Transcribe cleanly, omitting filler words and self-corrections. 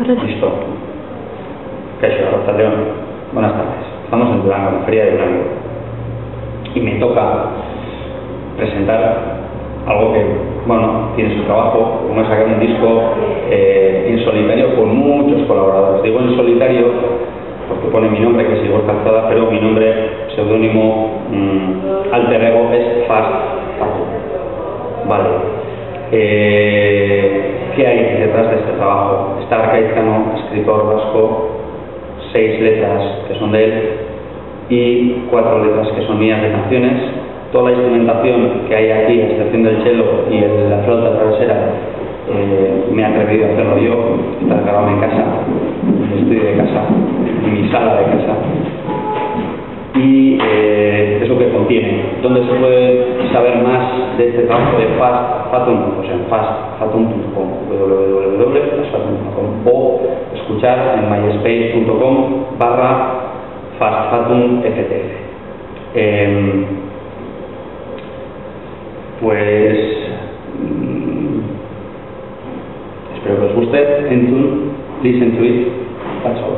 Listo. Caixo, Arrastaleón. Buenas tardes. Estamos en Durango, en la Feria de Durango. Y me toca presentar algo que, bueno, tiene su trabajo, como es sacar un disco en solitario con muchos colaboradores. Digo en solitario porque pone mi nombre, que es Igor Calzada, pero mi nombre, seudónimo, alter ego, es Fast Fatum. Vale. ¿Qué hay detrás de este trabajo? Está Arcaizano, escritor vasco, 6 letras que son de él y 4 letras que son mías de canciones. Toda la instrumentación que hay aquí, a excepción del cello y la flauta travesera, me he atrevido a hacerlo yo. Está grabado en casa, en el estudio de casa, en mi sala de casa. Y es lo que contiene. ¿Dónde se puede saber más de este trabajo de Fast Fatum? Pues en fastfatum.com, www.fastfatum.com, o escuchar en myspace.com/fastfatumftf. Pues espero que os guste. Listen to it. That's all.